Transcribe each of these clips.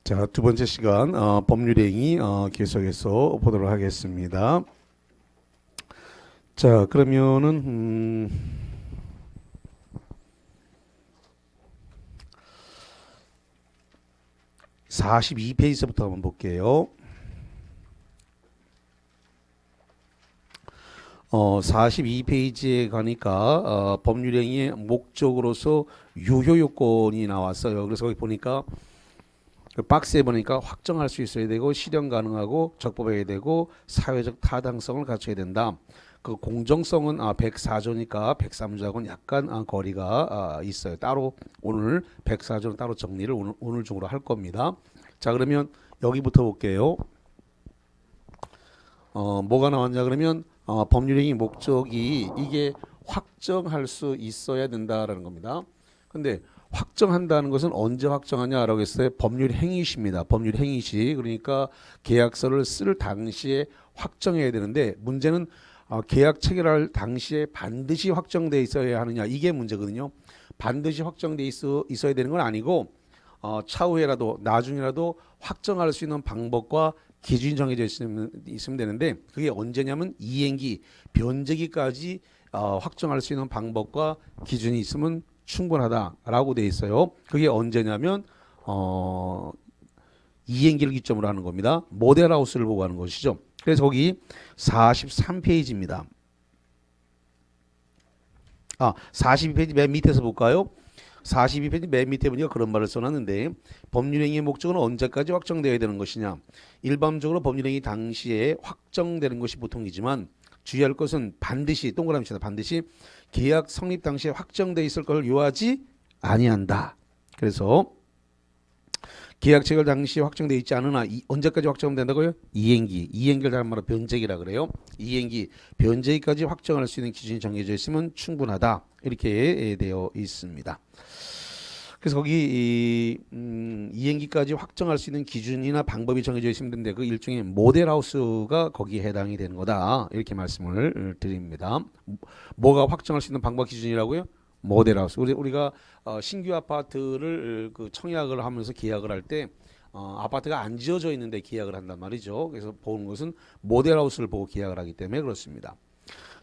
자, 두 번째 시간 법률행위 계속해서 보도록 하겠습니다. 자, 그러면은 42페이지부터 한번 볼게요. 42페이지에 가니까 법률행위의 목적으로서 유효 요건이 나왔어요. 그래서 거기 보니까 그 박스에 보니까 확정할 수 있어야 되고 실현 가능하고 적법해야 되고 사회적 타당성을 갖춰야 된다. 그 공정성은 104조니까 103조하고는 약간 거리가 있어요. 따로 오늘 104조는 따로 정리를 오늘 중으로 할 겁니다. 자, 그러면 여기부터 볼게요. 뭐가 나왔냐 그러면 법률행위 목적이 이게 확정할 수 있어야 된다라는 겁니다. 근데 확정한다는 것은 언제 확정하냐라고 했어요. 법률행위시입니다. 법률행위시. 그러니까 계약서를 쓸 당시에 확정해야 되는데 문제는 계약 체결할 당시에 반드시 확정돼 있어야 하느냐 이게 문제거든요. 반드시 확정돼 있어야 되는 건 아니고 차후에라도 나중에라도 확정할 수 있는 방법과 기준이 정해져 있으면 되는데 그게 언제냐면 이행기, 변제기까지 확정할 수 있는 방법과 기준이 있으면 충분하다라고 돼 있어요. 그게 언제냐면 이행기를 기점으로 하는 겁니다. 모델하우스를 보고 하는 것이죠. 그래서 거기 43페이지입니다. 42페이지 맨 밑에서 볼까요? 42페이지 맨 밑에 보니까 그런 말을 써놨는데 법률행위의 목적은 언제까지 확정되어야 되는 것이냐. 일반적으로 법률행위 당시에 확정되는 것이 보통이지만 주의할 것은 반드시 동그라미 칩니다. 반드시 계약 성립 당시에 확정돼 있을 걸 요하지 아니한다. 그래서 계약 체결 당시에 확정돼 있지 않으나 언제까지 확정된다고요? 이행기를 다른 말로 변제기라 그래요. 이행기, 변제기까지 확정할 수 있는 기준이 정해져 있으면 충분하다. 이렇게 되어 있습니다. 그래서 거기 이행기까지 확정할 수 있는 기준이나 방법이 정해져 있으면 되는데 그 일종의 모델하우스가 거기에 해당이 되는 거다. 이렇게 말씀을 드립니다. 뭐가 확정할 수 있는 방법 기준이라고요? 모델하우스. 우리가 신규 아파트를 그 청약을 하면서 계약을 할 때 아파트가 안 지어져 있는데 계약을 한단 말이죠. 그래서 보는 것은 모델하우스를 보고 계약을 하기 때문에 그렇습니다.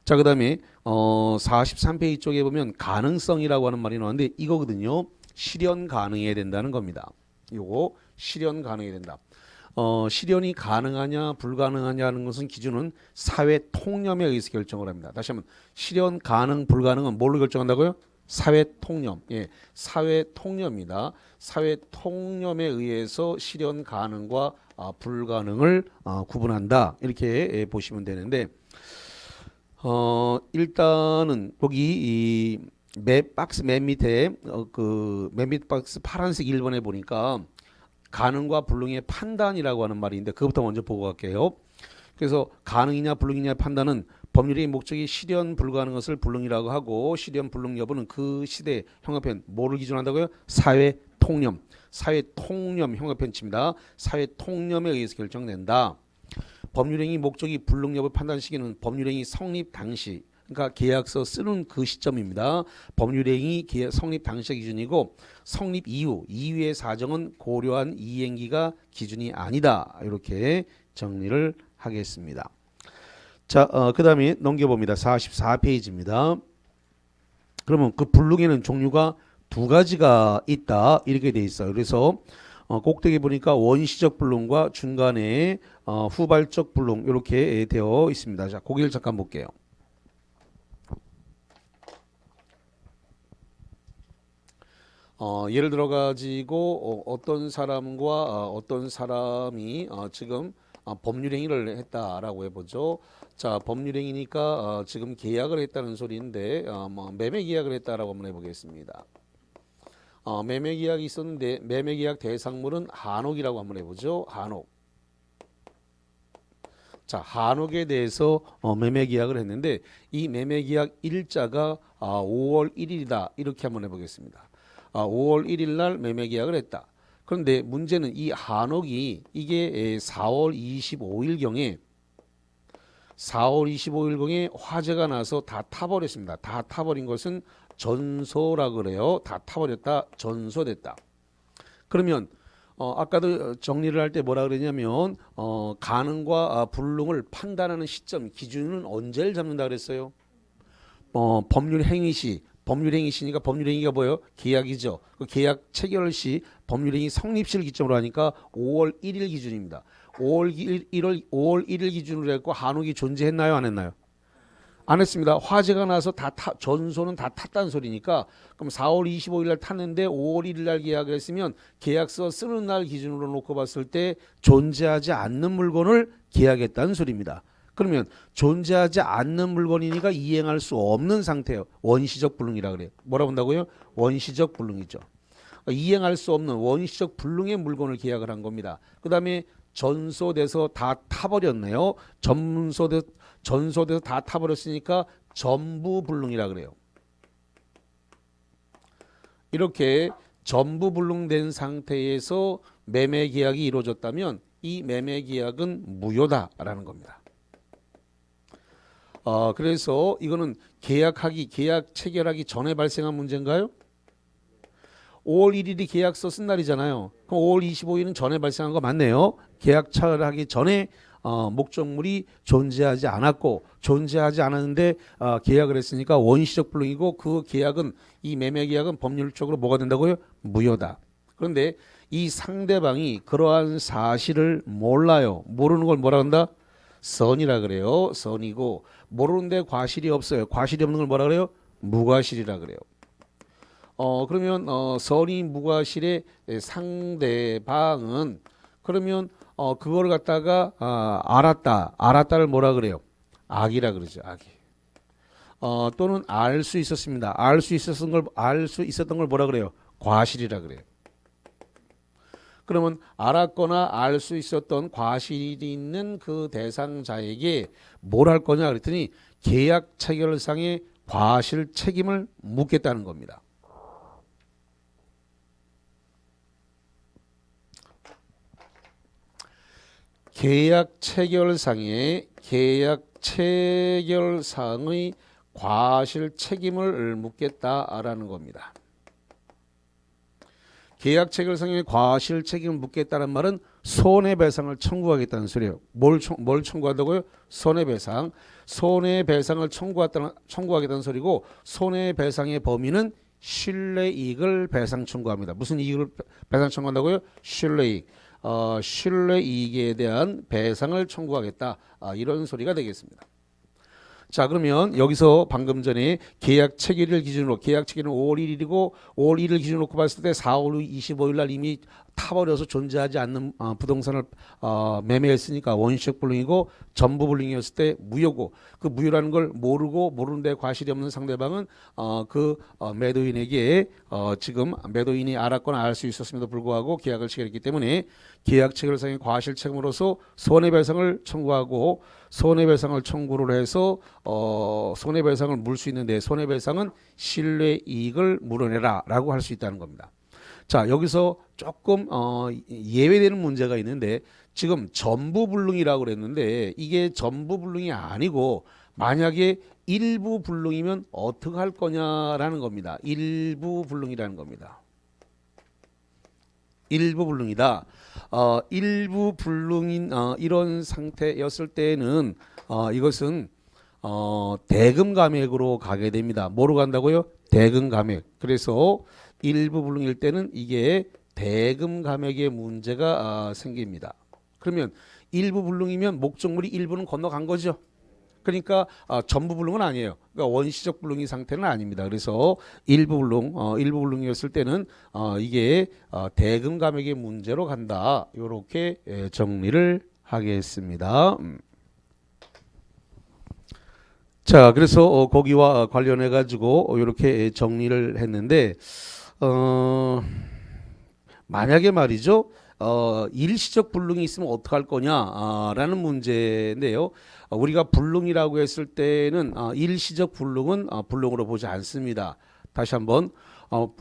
자, 그 다음에 43페이지 쪽에 보면 가능성이라고 하는 말이 나왔는데 이거거든요. 실현 가능해야 된다는 겁니다. 요거 실현 가능해야 된다. 실현이 가능하냐 불가능하냐는 것은 기준은 사회 통념에 의해서 결정을 합니다. 다시 한번 실현 가능 불가능은 뭘로 결정한다고요? 사회 통념. 예, 사회 통념입니다. 사회 통념에 의해서 실현 가능과 불가능을 구분한다. 이렇게 보시면 되는데 일단은 거기 박스 맨 밑에 맨 밑 박스 파란색 1번에 보니까 가능과 불능의 판단이라고 하는 말이 있는데 그것부터 먼저 보고 갈게요. 그래서 가능이냐 불능이냐 판단은 법률의 목적이 실현 불가능한 것을 불능이라고 하고 실현 불능 여부는 그 시대 형용편 뭐를 기준한다고요? 사회 통념. 사회 통념 형용편치입니다. 사회 통념에 의해서 결정된다. 법률행위 목적이 불능 여부 판단 시기는 법률행위 성립 당시 그러니까 계약서 쓰는 그 시점입니다. 법률행위 계약 성립 당시 기준이고 성립 이후의 사정은 고려한 이행기가 기준이 아니다. 이렇게 정리를 하겠습니다. 자, 그 다음에 넘겨봅니다. 44페이지입니다. 그러면 그 불능에는 종류가 두 가지가 있다. 이렇게 돼 있어요. 그래서 꼭대기 보니까 원시적 불능과 중간에 후발적 불능 이렇게 되어 있습니다. 자, 고기를 잠깐 볼게요. 예를 들어 가지고 어떤 사람과 어떤 사람이 지금 법률행위를 했다라고 해보죠. 자, 법률행위니까 지금 계약을 했다는 소리인데 매매 계약을 했다라고 한번 해보겠습니다. 매매 계약이 있었는데 매매 계약 대상물은 한옥이라고 한번 해보죠. 한옥. 자, 한옥에 대해서 매매 계약을 했는데 이 매매 계약 일자가 5월 1일이다. 이렇게 한번 해보겠습니다. 5월 1일 날 매매 계약을 했다. 그런데 문제는 이 한옥이 이게 4월 25일경에 화재가 나서 다 타버렸습니다. 다 타버린 것은 전소라 그래요. 다 타버렸다. 전소됐다. 그러면 아까도 정리를 할 때 뭐라 그랬냐면 가능과 불능을 판단하는 시점 기준은 언제를 잡는다 그랬어요? 법률 행위 시 법률 행위 시니까 법률 행위가 뭐예요? 계약이죠. 그 계약 체결 시 법률 행위 성립 시를 기점으로 하니까 5월 1일 기준입니다. 5월 1일 기준으로 했고 한옥이 존재했나요? 안 했나요? 안 했습니다. 화재가 나서 전소는 다 탔다는 소리니까 그럼 4월 25일 날 탔는데 5월 1일 날 계약을 했으면 계약서 쓰는 날 기준으로 놓고 봤을 때 존재하지 않는 물건을 계약했다는 소리입니다. 그러면 존재하지 않는 물건이니까 이행할 수 없는 상태예요. 원시적 불능이라 그래요. 뭐라 본다고요? 원시적 불능이죠. 이행할 수 없는 원시적 불능의 물건을 계약을 한 겁니다. 그 다음에 전소돼서 다 타버렸네요. 전소돼서 다 타버렸으니까 전부 불능이라 그래요. 이렇게 전부 불능된 상태에서 매매 계약이 이루어졌다면 이 매매 계약은 무효다라는 겁니다. 그래서 이거는 계약 체결하기 전에 발생한 문제인가요? 5월 1일이 계약서 쓴 날이잖아요. 그럼 5월 25일은 전에 발생한 거 맞네요. 계약 체결하기 전에 목적물이 존재하지 않았고 존재하지 않았는데 계약을 했으니까 원시적 불능이고 그 계약은 이 매매 계약은 법률적으로 뭐가 된다고요? 무효다. 그런데 이 상대방이 그러한 사실을 몰라요. 모르는 걸 뭐라 한다? 선이라 그래요. 선이고 모르는데 과실이 없어요. 과실이 없는 걸 뭐라 그래요? 무과실이라 그래요. 그러면 선이 무과실의 상대방은 그러면 그걸 갖다가 알았다를 뭐라 그래요? 악이라 그러죠. 악이. 또는 알 수 있었습니다. 알 수 있었던 걸 뭐라 그래요? 과실이라 그래요. 그러면 알았거나 알 수 있었던 과실이 있는 그 대상자에게 뭘 할 거냐 그랬더니 계약 체결상의 과실 책임을 묻겠다는 겁니다. 계약 체결상의 과실 책임을 묻겠다라는 겁니다. 계약 체결상의 과실 책임을 묻겠다는 말은 손해배상을 청구하겠다는 소리예요. 뭘 청구한다고요? 손해배상. 손해배상을 청구하겠다는 소리고 손해배상의 범위는 신뢰이익을 배상 청구합니다. 무슨 이익을 배상 청구한다고요? 신뢰이익. 신뢰이익에 대한 배상을 청구하겠다. 이런 소리가 되겠습니다. 자, 그러면 여기서 방금 전에 계약 체결일 기준으로 계약 체결은 5월 1일이고 5월 1일 기준으로 놓고 봤을 때 4월 25일 날 이미 타버려서 존재하지 않는 부동산을 매매했으니까 원시적 불능이고 전부 불능이었을 때 무효고 그 무효라는 걸 모르는데 과실이 없는 상대방은 매도인에게 지금 매도인이 알았거나 알 수 있었음에도 불구하고 계약을 체결했기 때문에 계약 체결상의 과실 책임으로서 손해배상을 청구하고 손해배상을 청구를 해서 손해배상을 물 수 있는데 손해배상은 신뢰이익을 물어내라라고 할 수 있다는 겁니다. 자, 여기서 조금 예외되는 문제가 있는데 지금 전부 불능이라고 그랬는데 이게 전부 불능이 아니고 만약에 일부 불능이면 어떻게 할 거냐라는 겁니다. 일부 불능이라는 겁니다. 일부 불능이다. 일부 불능인 이런 상태였을 때는 이것은 대금 감액으로 가게 됩니다. 뭐로 간다고요? 대금 감액. 그래서 일부 불능일 때는 이게 대금 감액의 문제가 생깁니다. 그러면 일부 불능이면 목적물이 일부는 건너간 거죠. 그러니까 전부 불능은 아니에요. 그러니까 원시적 불능이 상태는 아닙니다. 그래서 일부 불능이었을 때는 이게 대금 감액의 문제로 간다. 이렇게 정리를 하겠습니다. 자, 그래서 거기와 관련해 가지고 이렇게 정리를 했는데 만약에 말이죠. 일시적 불능이 있으면 어떡할 거냐라는 문제인데요. 우리가 불능이라고 했을 때는 일시적 불능은 불능으로 보지 않습니다. 다시 한번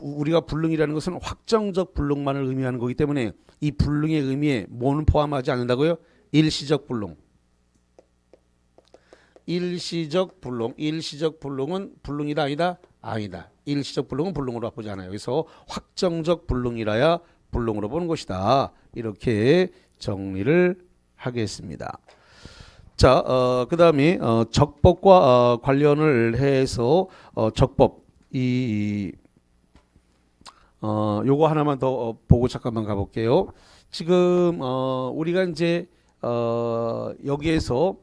우리가 불능이라는 것은 확정적 불능만을 의미하는 거기 때문에 이 불능의 의미에 뭐는 포함하지 않는다고요? 일시적 불능. 일시적 불능은 불능이다 아니다? 아니다. 일시적 불능은 불능으로 보지 않아요. 그래서 확정적 불능이라야 불능으로 보는 것이다. 이렇게 정리를 하겠습니다. 자, 그 다음에 적법과 관련을 해서 적법 요거 하나만 더 보고 잠깐만 가볼게요. 지금 우리가 이제 여기에서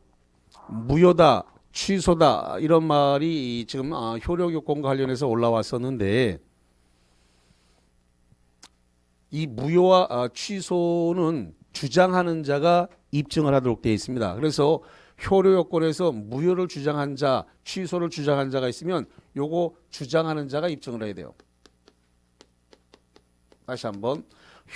무효다, 취소다 이런 말이 지금 효력 요건과 관련해서 올라왔었는데 이 무효와 취소는 주장하는 자가 입증을 하도록 되어 있습니다. 그래서 효력 요건에서 무효를 주장한 자, 취소를 주장한 자가 있으면 요거 주장하는 자가 입증을 해야 돼요. 다시 한번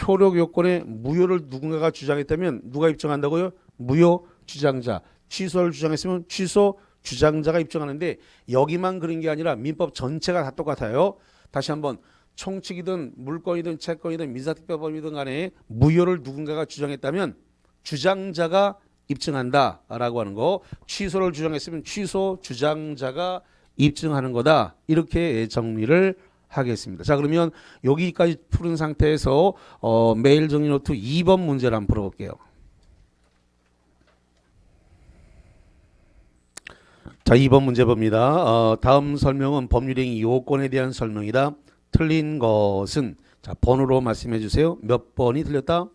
효력 요건에 무효를 누군가가 주장했다면 누가 입증한다고요? 무효 주장자. 취소를 주장했으면 취소 주장자가 입증하는데 여기만 그런 게 아니라 민법 전체가 다 똑같아요. 다시 한번 총칙이든 물권이든 채권이든 민사특별법이든 간에 무효를 누군가가 주장했다면 주장자가 입증한다라고 하는 거. 취소를 주장했으면 취소 주장자가 입증하는 거다. 이렇게 정리를 하겠습니다. 자, 그러면 여기까지 푸른 상태에서 메일 정리 노트 2번 문제를 한번 풀어볼게요. 자, 2번 문제 봅니다. 다음 설명은 법률행위 요건에 대한 설명이다. 틀린 것은 자, 번호로 말씀해 주세요. 몇 번이 틀렸다?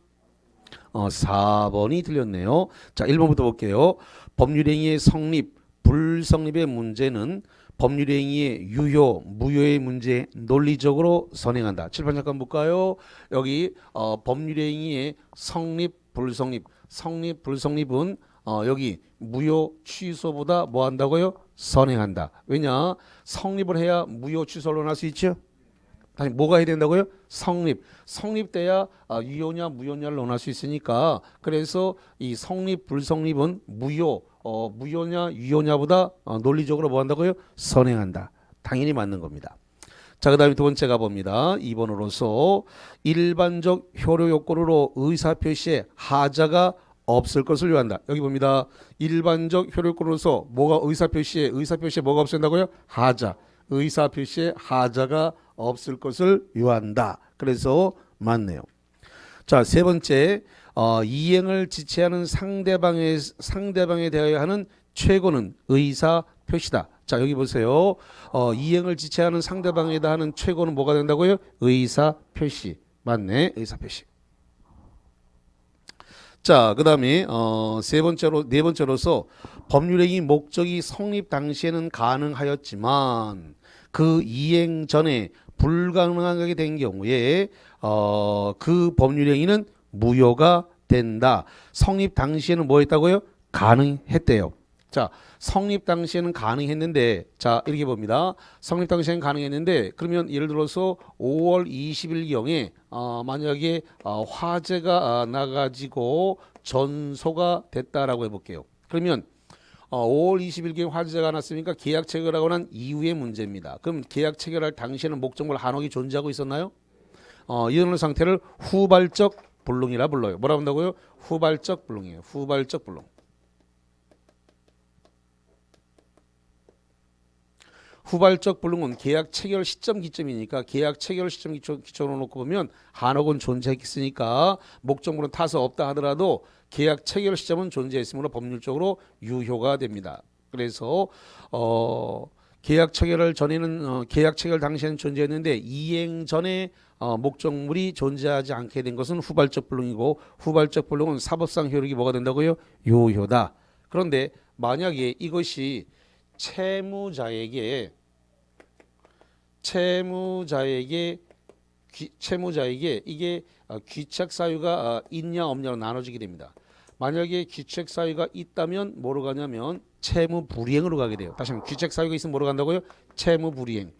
4번이 틀렸네요. 자, 1번부터 볼게요. 법률행위의 성립, 불성립의 문제는 법률행위의 유효, 무효의 문제 논리적으로 선행한다. 칠판 잠깐 볼까요? 여기 법률행위의 성립, 불성립, 성립, 불성립은 여기 무효, 취소보다 뭐 한다고요? 선행한다. 왜냐? 성립을 해야 무효, 취소를 논할 수 있죠? 다시 뭐가 해야 된다고요? 성립. 성립돼야 유효냐 무효냐를 논할 수 있으니까 그래서 이 성립 불성립은 무효냐 유효냐보다 논리적으로 뭐 한다고요? 선행한다. 당연히 맞는 겁니다. 자, 그 다음에 두 번째 가봅니다. 2번으로서 일반적 효력 요건으로 의사표시에 하자가 없을 것을 요한다. 여기 봅니다. 일반적 효력 요건으로서 뭐가 의사표시에 뭐가 없앤다고요? 하자. 의사표시에 하자가 없을 것을 요한다. 그래서 맞네요. 자, 세 번째 이행을 지체하는 상대방에 대하여 하는 최고는 의사표시다. 자, 여기 보세요. 이행을 지체하는 상대방에 대하여 하는 최고는 뭐가 된다고요? 의사표시. 맞네. 의사표시. 자, 그 다음에 네 번째로서 법률행위 목적이 성립 당시에는 가능하였지만 그 이행 전에 불가능하게 된 경우에 그 법률행위는 무효가 된다. 성립 당시에는 뭐 했다고요? 가능했대요. 자, 성립 당시에는 가능했는데 자, 이렇게 봅니다. 성립 당시에는 가능했는데 그러면 예를 들어서 5월 20일경에 만약에 화재가 나가지고 전소가 됐다라고 해볼게요. 그러면 5월 20일경에 화재가 났으니까 계약 체결하고 난 이후의 문제입니다. 그럼 계약 체결할 당시에는 목적물 한혹이 존재하고 있었나요? 이런 상태를 후발적 불능이라 불러요. 뭐라 한다고요? 후발적 불능이에요. 후발적 불능. 후발적 불능은 계약 체결 시점 기점이니까 계약 체결 시점 기점으로 놓고 보면 한혹은 존재했으니까 목적물은 타서 없다 하더라도 계약 체결 시점은 존재했으므로 법률적으로 유효가 됩니다. 그래서 계약 체결을 전에는 계약 체결 당시에는 존재했는데 이행 전에 목적물이 존재하지 않게 된 것은 후발적 불능이고 후발적 불능은 사법상 효력이 뭐가 된다고요? 유효다. 그런데 만약에 이것이 채무자에게 이게 귀책 사유가 있냐 없냐로 나눠지게 됩니다. 만약에 귀책 사유가 있다면 뭐로 가냐면 채무 불이행으로 가게 돼요. 다시 한번 귀책 사유가 있으면 뭐로 간다고요? 채무 불이행.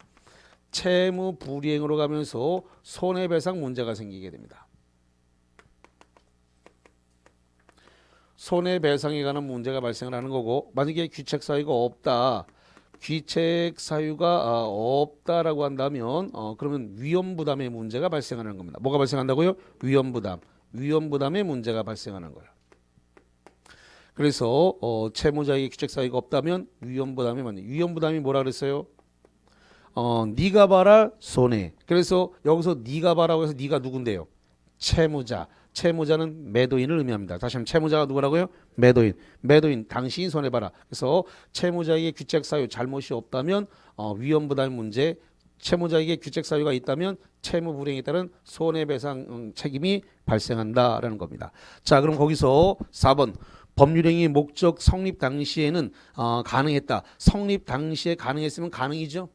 채무 불이행으로 가면서 손해배상 문제가 생기게 됩니다. 손해배상에 관한 문제가 발생을 하는 거고 만약에 귀책 사유가 없다. 귀책 사유가 없다라고 한다면 그러면 위험부담의 문제가 발생하는 겁니다. 뭐가 발생한다고요? 위험부담. 위험부담의 문제가 발생하는 거예요. 그래서 채무자에게 귀책 사유가 없다면 위험부담이 맞네. 위험부담이 뭐라 그랬어요? 네가 봐라 손해. 그래서 여기서 네가 봐라고 해서 네가 누군데요? 채무자. 채무자는 매도인을 의미합니다. 다시 한번 채무자가 누구라고요? 매도인. 매도인 당신이 손해봐라. 그래서 채무자에게 규책 사유 잘못이 없다면 위험부담 문제, 채무자에게 규책 사유가 있다면 채무 불이행에 따른 손해배상 책임이 발생한다라는 겁니다. 자, 그럼 거기서 4번 법률행위 목적 성립 당시에는 가능했다. 성립 당시에 가능했으면 가능이죠.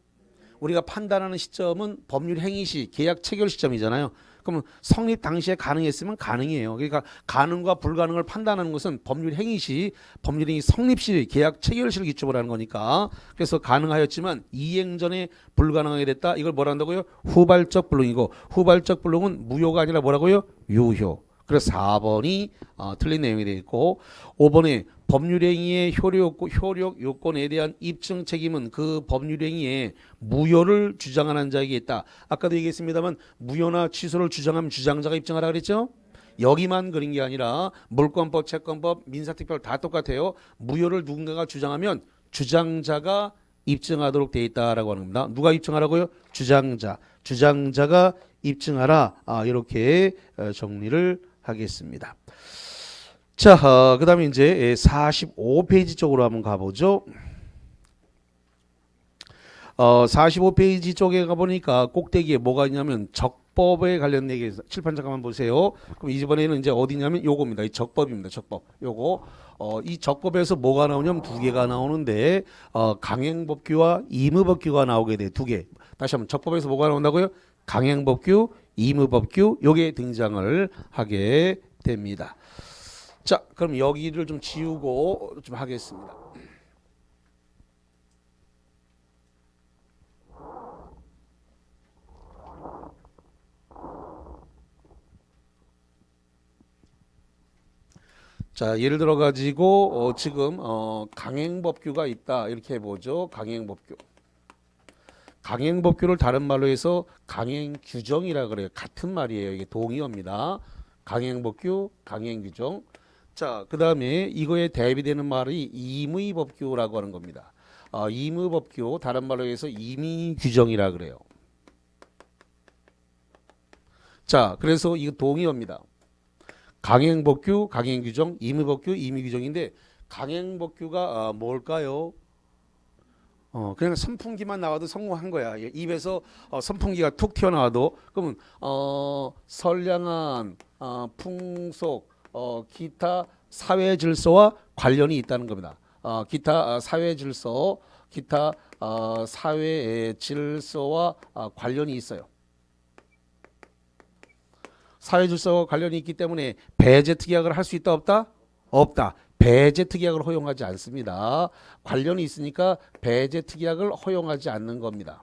우리가 판단하는 시점은 법률행위 시 계약 체결 시점이잖아요. 그러면 성립 당시에 가능했으면 가능이에요. 그러니까 가능과 불가능을 판단하는 것은 법률행위 시, 법률행위 성립 시 계약 체결 시를 기초로 하는 거니까. 그래서 가능하였지만 이행 전에 불가능하게 됐다. 이걸 뭐라 한다고요? 후발적 불능이고, 후발적 불능은 무효가 아니라 뭐라고요? 유효. 그래서 4번이 틀린 내용이 되어 있고, 5번에 법률행위의 효력 요건에 대한 입증 책임은 그 법률행위의 무효를 주장하는 자에게 있다. 아까도 얘기했습니다만 무효나 취소를 주장하면 주장자가 입증하라 그랬죠? 여기만 그린 게 아니라 물권법, 채권법, 민사특별 다 똑같아요. 무효를 누군가가 주장하면 주장자가 입증하도록 되어 있다라고 하는 겁니다. 누가 입증하라고요? 주장자. 주장자가 입증하라. 이렇게 정리를 하겠습니다. 자, 그 다음에 이제 45페이지 쪽으로 한번 가보죠. 45페이지 쪽에 가보니까 꼭대기에 뭐가 있냐면 적법에 관련 얘기, 칠판 잠깐만 보세요. 그럼 이번에는 이제 어디냐면 요겁니다. 이 적법입니다. 적법. 요거. 이 적법에서 뭐가 나오냐면 두 개가 나오는데, 강행법규와 임의법규가 나오게 돼. 두 개. 다시 한번 적법에서 뭐가 나온다고요? 강행법규, 임의법규, 요게 등장을 하게 됩니다. 자, 그럼 여기를 좀 지우고 좀 하겠습니다. 자, 예를 들어 가지고 지금 강행법규가 있다 이렇게 해보죠. 강행법규. 강행법규를 다른 말로 해서 강행규정이라 그래요. 같은 말이에요. 이게 동의어입니다. 강행법규, 강행규정. 자, 그 다음에 이거에 대비되는 말이 임의법규라고 하는 겁니다. 임의법규, 다른 말로 해서 임의규정이라 그래요. 자, 그래서 이거 동의어입니다. 강행법규, 강행규정, 임의법규, 임의규정인데 강행법규가 뭘까요? 그냥 선풍기만 나와도 성공한 거야. 입에서 선풍기가 툭 튀어나와도 그러면 선량한 풍속, 기타 사회 질서와 관련이 있다는 겁니다. 기타 사회 질서, 기타 사회 질서와 관련이 있어요. 사회 질서와 관련이 있기 때문에 배제 특약을 할 수 있다 없다? 없다. 배제 특약을 허용하지 않습니다. 관련이 있으니까 배제 특약을 허용하지 않는 겁니다.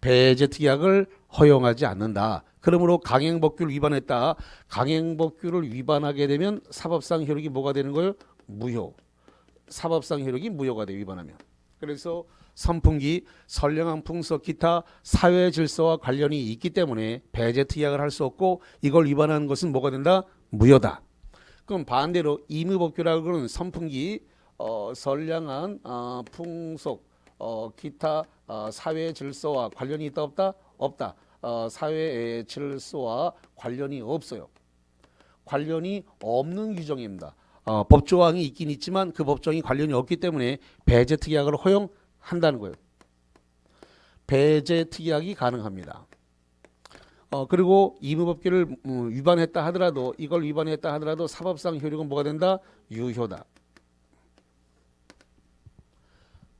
배제 특약을 허용하지 않는다. 그러므로 강행법규를 위반했다. 강행법규를 위반하게 되면 사법상 효력이 뭐가 되는 거예요? 무효. 사법상 효력이 무효가 돼 위반하면. 그래서 선풍기, 선량한 풍속, 기타 사회 질서와 관련이 있기 때문에 배제 특약을 할 수 없고 이걸 위반하는 것은 뭐가 된다? 무효다. 그럼 반대로 임의법규라고 하는 선풍기, 선량한 풍속, 기타 사회 질서와 관련이 있다 없다? 없다. 사회 질서와 관련이 없어요. 관련이 없는 규정입니다. 법조항이 있긴 있지만 그 법조항이 관련이 없기 때문에 배제 특약을 허용한다는 거예요. 배제 특약이 가능합니다. 그리고 임의법규를 위반했다 하더라도 이걸 위반했다 하더라도 사법상 효력은 뭐가 된다? 유효다.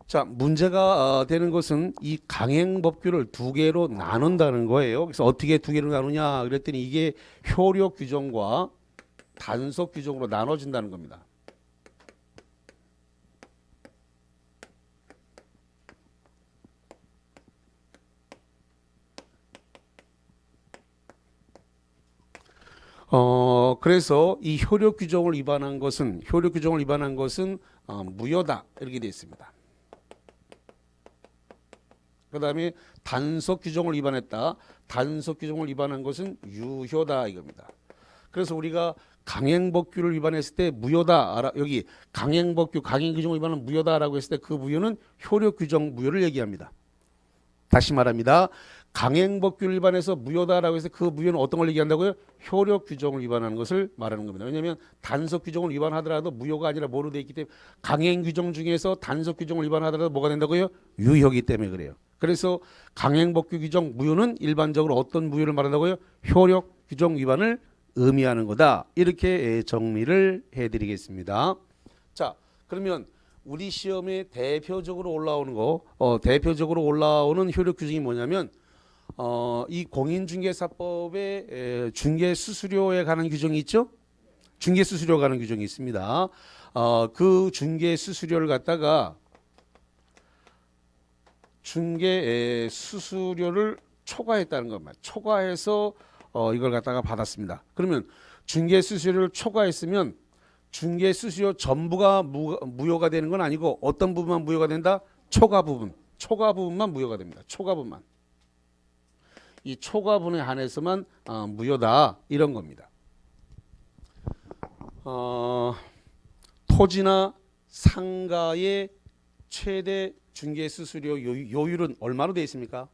자, 문제가 되는 것은 이 강행법규를 두 개로 나눈다는 거예요. 그래서 어떻게 두 개로 나누냐 그랬더니 이게 효력 규정과 단속 규정으로 나눠진다는 겁니다. 그래서 이 효력 규정을 위반한 것은 무효다 이렇게 되어 있습니다. 그 다음에 단속 규정을 위반했다. 단속 규정을 위반한 것은 유효다 이겁니다. 그래서 우리가 강행법규를 위반했을 때 무효다. 여기 강행법규, 강행규정을 위반하면 무효다라고 했을 때 그 무효는 효력 규정 무효를 얘기합니다. 다시 말합니다. 강행법규를 위반해서 무효다라고 해서 그 무효는 어떤 걸 얘기한다고요? 효력 규정을 위반하는 것을 말하는 겁니다. 왜냐하면 단속 규정을 위반하더라도 무효가 아니라 뭐로 돼 있기 때문에 강행 규정 중에서 단속 규정을 위반하더라도 뭐가 된다고요? 유효이기 때문에 그래요. 그래서 강행법규 규정 무효는 일반적으로 어떤 무효를 말한다고요? 효력 규정 위반을 의미하는 거다. 이렇게 정리를 해드리겠습니다. 자, 그러면 우리 시험에 대표적으로 올라오는 대표적으로 올라오는 효력 규정이 뭐냐면 이 공인중개사법의 중개수수료에 관한 규정이 있죠? 중개수수료에 관한 규정이 있습니다. 그 중개수수료를 갖다가 중개수수료를 초과했다는 것만 초과해서 이걸 갖다가 받았습니다. 그러면 중개수수료를 초과했으면 중개수수료 전부가 무효가 되는 건 아니고 어떤 부분만 무효가 된다? 초과 부분만 무효가 됩니다. 초과 부분만. 이 초과분에 한해서만 무효다 이런 겁니다. 토지나 상가의 최대 중개수수료 요율은 얼마로 되어 있습니까?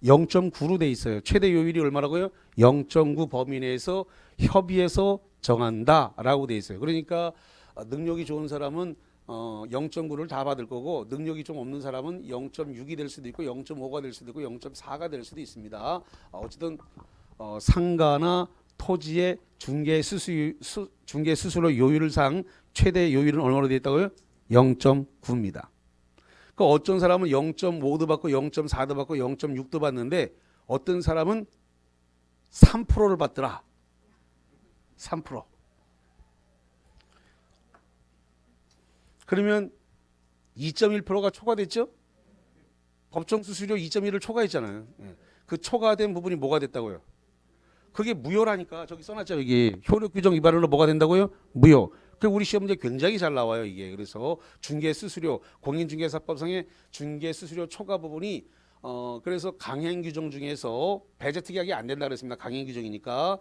0.9로 되어 있어요. 최대 요율이 얼마라고요? 0.9 범위 내에서 협의해서 정한다라고 되어 있어요. 그러니까 능력이 좋은 사람은 0.9를 다 받을 거고 능력이 좀 없는 사람은 0.6이 될 수도 있고 0.5가 될 수도 있고 0.4가 될 수도 있습니다. 어쨌든 상가나 토지의 중개수수료 요율상 최대 요율은 얼마로 되어 있다고요? 0.9입니다. 그 어떤 사람은 0.5도 받고 0.4도 받고 0.6도 받는데 어떤 사람은 3%를 받더라. 3%. 그러면 2.1%가 초과됐죠? 법정 수수료 2.1을 초과했잖아요. 그 초과된 부분이 뭐가 됐다고요? 그게 무효라니까. 저기 써놨죠. 여기 효력 규정 위반으로 뭐가 된다고요? 무효. 그 우리 시험 문제 굉장히 잘 나와요. 이게. 그래서 중개수수료 공인중개사법상의 중개수수료 초과 부분이 그래서 강행규정 중에서 배제특약이 안 된다 그랬습니다. 강행규정이니까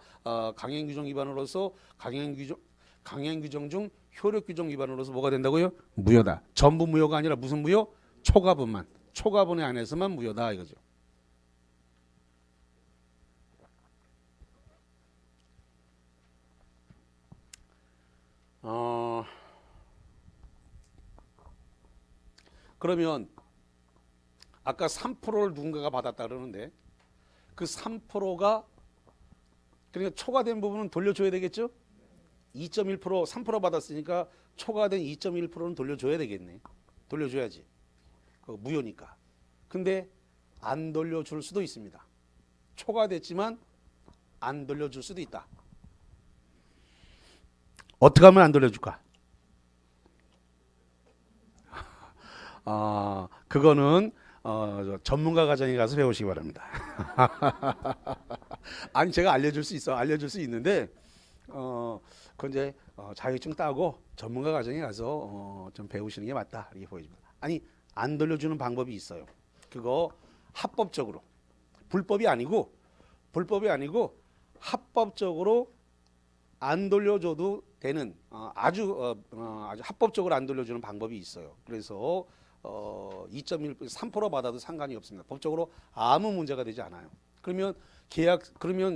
강행규정 위반으로서 강행규정 중 효력규정 위반으로서 뭐가 된다고요? 무효다. 전부 무효가 아니라 무슨 무효? 초과분만. 초과분에 한해서만 무효다 이거죠. 그러면 아까 3%를 누군가가 받았다 그러는데 그 3%가 그러니까 초과된 부분은 돌려줘야 되겠죠? 2.1% 3% 받았으니까 초과된 2.1%는 돌려줘야 되겠네. 돌려줘야지. 그거 무효니까. 근데 안 돌려줄 수도 있습니다. 초과됐지만 안 돌려줄 수도 있다. 어떻게 하면 안 돌려줄까? 그거는 전문가 과정에 가서 배우시기 바랍니다. 아니 제가 알려줄 수 있어. 알려줄 수 있는데 그건 이제 자격증 따고 전문가 과정에 가서 좀 배우시는 게 맞다 이렇게 보여집니다. 아니 안 돌려주는 방법이 있어요. 그거 합법적으로 불법이 아니고 합법적으로 안 돌려줘도 되는 아주 합법적으로 안 돌려주는 방법이 있어요. 그래서 2.1, 3% 받아도 상관이 없습니다. 법적으로 아무 문제가 되지 않아요. 그러면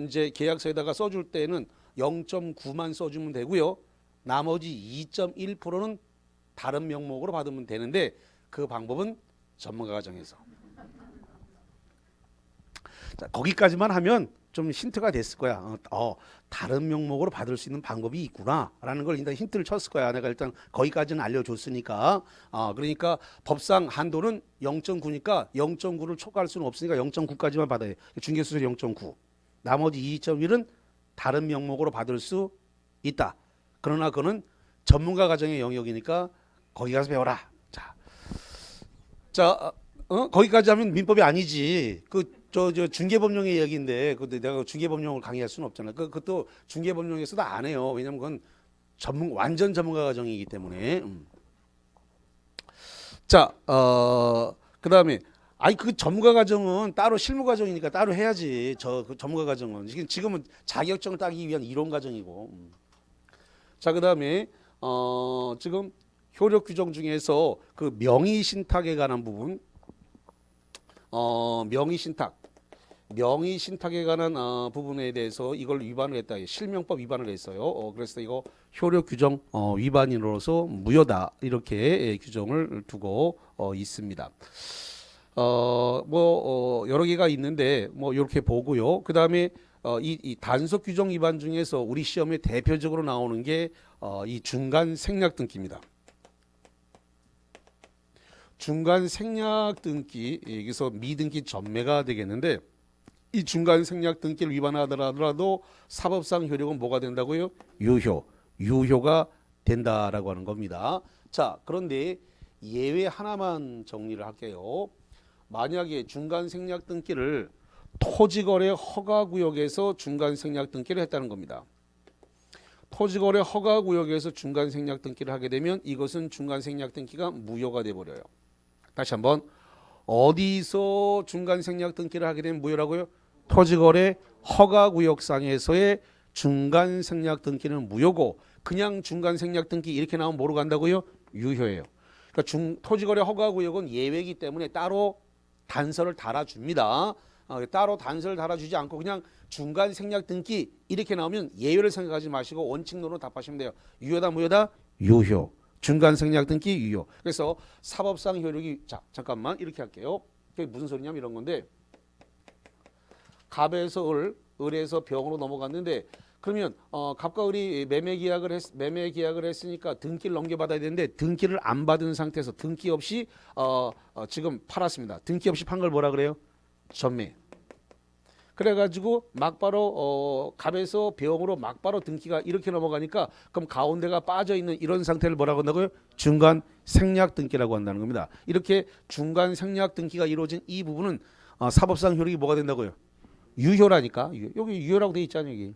이제 계약서에다가 써줄 때는 0.9만 써주면 되고요. 나머지 2.1%는 다른 명목으로 받으면 되는데 그 방법은 전문가 과정에서. 자, 거기까지만 하면 좀 힌트가 됐을 거야. 다른 명목으로 받을 수 있는 방법이 있구나라는 걸 일단 힌트를 쳤을 거야. 내가 일단 거기까지는 알려줬으니까. 그러니까 법상 한도는 0.9니까 0.9를 초과할 수는 없으니까 0.9까지만 받아야 돼. 중개수수료 0.9. 나머지 2.1은 다른 명목으로 받을 수 있다. 그러나 그거는 전문가 과정의 영역이니까 거기 가서 배워라. 자, 거기까지 하면 민법이 아니지. 저 중개법령의 얘기인데, 근데 내가 중개법령을 강의할 수는 없잖아. 그것도 중개법령에서도 안 해요. 왜냐면 그건 완전 전문가 과정이기 때문에. 자, 그 다음에, 그 전문가 과정은 따로 실무 과정이니까 따로 해야지. 그 전문가 과정은. 지금은 자격증을 따기 위한 이론 과정이고. 자, 그 다음에, 지금 효력 규정 중에서 그 명의 신탁에 관한 부분, 명의신탁에 관한 부분에 대해서 이걸 위반을 했다. 실명법 위반을 했어요. 그래서 이거 효력 규정 위반인으로서 무효다. 이렇게 규정을 두고 있습니다. 여러 개가 있는데 뭐 이렇게 보고요. 그 다음에 이 단속 규정 위반 중에서 우리 시험에 대표적으로 나오는 게 이 중간 생략 등기입니다. 중간 생략 등기, 여기서 미등기 전매가 되겠는데 이 중간 생략 등기를 위반하더라도 사법상 효력은 뭐가 된다고요? 유효가 된다라고 하는 겁니다. 자, 그런데 예외 하나만 정리를 할게요. 만약에 중간 생략 등기를 토지거래 허가구역에서 중간 생략 등기를 했다는 겁니다. 토지거래 허가구역에서 중간 생략 등기를 하게 되면 이것은 중간 생략 등기가 무효가 돼버려요. 다시 한번, 어디서 중간 생략 등기를 하게 되면 무효라고요? 토지거래 허가구역상에서의 중간 생략 등기는 무효고, 그냥 중간 생략 등기 이렇게 나오면 뭐로 간다고요? 유효예요. 그러니까 토지거래 허가구역은 예외이기 때문에 따로 단서를 달아줍니다. 따로 단서를 달아주지 않고 그냥 중간 생략 등기 이렇게 나오면 예외를 생각하지 마시고 원칙론으로 답하시면 돼요. 유효다 무효다? 유효. 중간 생략 등기 유효. 그래서 사법상 효력이, 자 잠깐만 이렇게 할게요. 그게 무슨 소리냐면 이런 건데, 갑에서 을에서 병으로 넘어갔는데, 그러면 갑과 을이 매매 계약을 했으니까 등기를 넘겨받아야 되는데 등기를 안 받은 상태에서 등기 없이 지금 팔았습니다. 등기 없이 판 걸 뭐라 그래요? 전매. 그래가지고 막바로 갑에서 병으로 막바로 등기가 이렇게 넘어가니까 그럼 가운데가 빠져있는 이런 상태를 뭐라고 한다고요? 중간 생략 등기라고 한다는 겁니다. 이렇게 중간 생략 등기가 이루어진 이 부분은 사법상 효력이 뭐가 된다고요? 유효라니까. 여기 유효라고 돼 있잖아요. 여기.